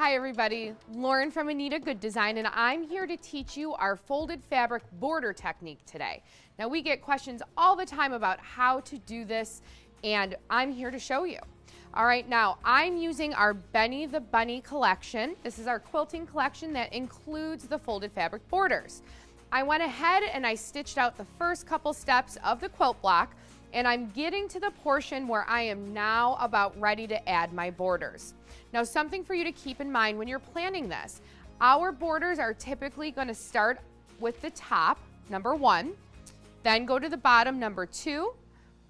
Hi everybody, Lauren from Anita Goodesign, and I'm here to teach you our folded fabric border technique today. Now we get questions all the time about how to do this, and I'm here to show you. All right, now I'm using our Benny the Bunny collection. This is our quilting collection that includes the folded fabric borders. I went ahead and I stitched out the first couple steps of the quilt block, and I'm getting to the portion where I am now about ready to add my borders. Now, something for you to keep in mind when you're planning this, our borders are typically going to start with the top, number 1, then go to the bottom, number 2,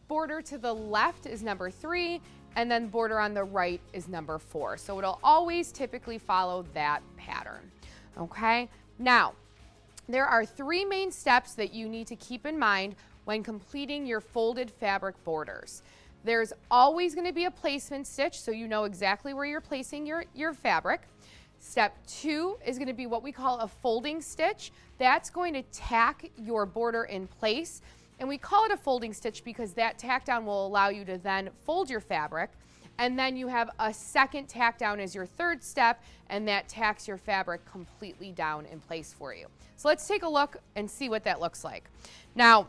border to the left is number 3, and then border on the right is number 4. So it'll always typically follow that pattern, okay? Now, there are 3 main steps that you need to keep in mind when completing your folded fabric borders. There's always going to be a placement stitch, so you know exactly where you're placing your fabric. Step 2 is going to be what we call a folding stitch. That's going to tack your border in place, and we call it a folding stitch because that tack down will allow you to then fold your fabric, and then you have a second tack down as your third step, and that tacks your fabric completely down in place for you. So let's take a look and see what that looks like. Now,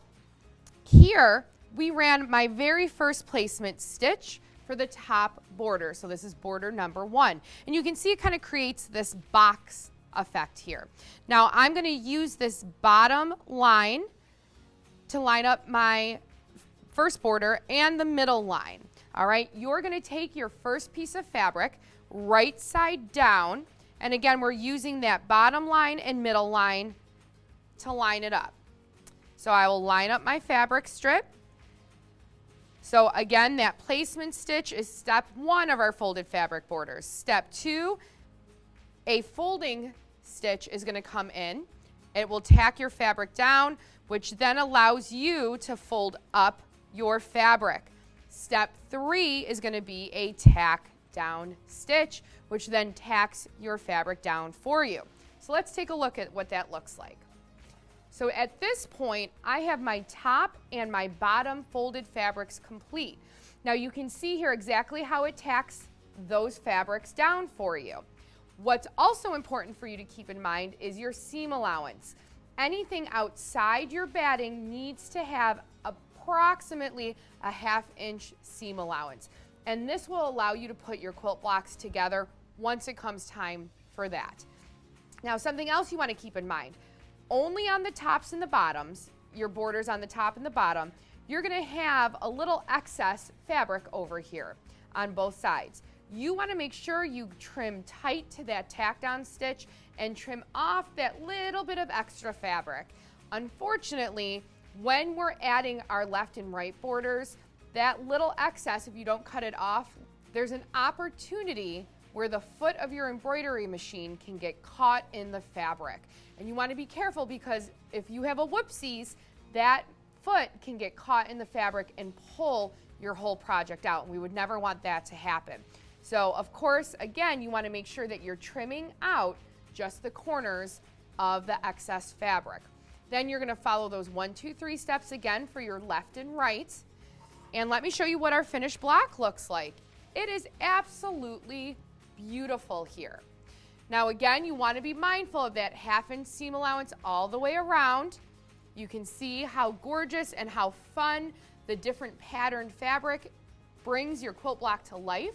here we ran my very first placement stitch for the top border. So this is border number 1. And you can see it kind of creates this box effect here. Now I'm going to use this bottom line to line up my first border and the middle line. All right, you're going to take your first piece of fabric right side down. And again, we're using that bottom line and middle line to line it up. So I will line up my fabric strip. So again, that placement stitch is step 1 of our folded fabric borders. Step 2, a folding stitch is going to come in. It will tack your fabric down, which then allows you to fold up your fabric. Step 3 is going to be a tack down stitch, which then tacks your fabric down for you. So let's take a look at what that looks like. So at this point, I have my top and my bottom folded fabrics complete. Now you can see here exactly how it tacks those fabrics down for you. What's also important for you to keep in mind is your seam allowance. Anything outside your batting needs to have approximately a 1/2 inch seam allowance. And this will allow you to put your quilt blocks together once it comes time for that. Now, something else you want to keep in mind. Only on the tops and the bottoms, your borders on the top and the bottom, you're going to have a little excess fabric over here on both sides. You want to make sure you trim tight to that tack down stitch and trim off that little bit of extra fabric. Unfortunately, when we're adding our left and right borders, that little excess, if you don't cut it off, there's an opportunity where the foot of your embroidery machine can get caught in the fabric. And you want to be careful because if you have a whoopsies, that foot can get caught in the fabric and pull your whole project out. And we would never want that to happen. So of course, again, you want to make sure that you're trimming out just the corners of the excess fabric. Then you're going to follow those 1, 2, 3 steps again for your left and right. And let me show you what our finished block looks like. It is absolutely beautiful here. Now again, you want to be mindful of that 1/2 inch seam allowance all the way around. You can see how gorgeous and how fun the different patterned fabric brings your quilt block to life.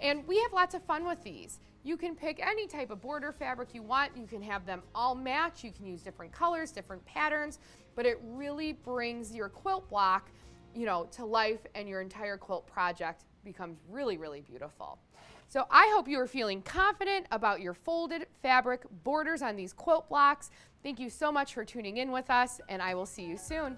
And we have lots of fun with these. You can pick any type of border fabric you want. You can have them all match. You can use different colors, different patterns, but it really brings your quilt block, to life, and your entire quilt project becomes really, really beautiful. So I hope you are feeling confident about your folded fabric borders on these quilt blocks. Thank you so much for tuning in with us, and I will see you soon.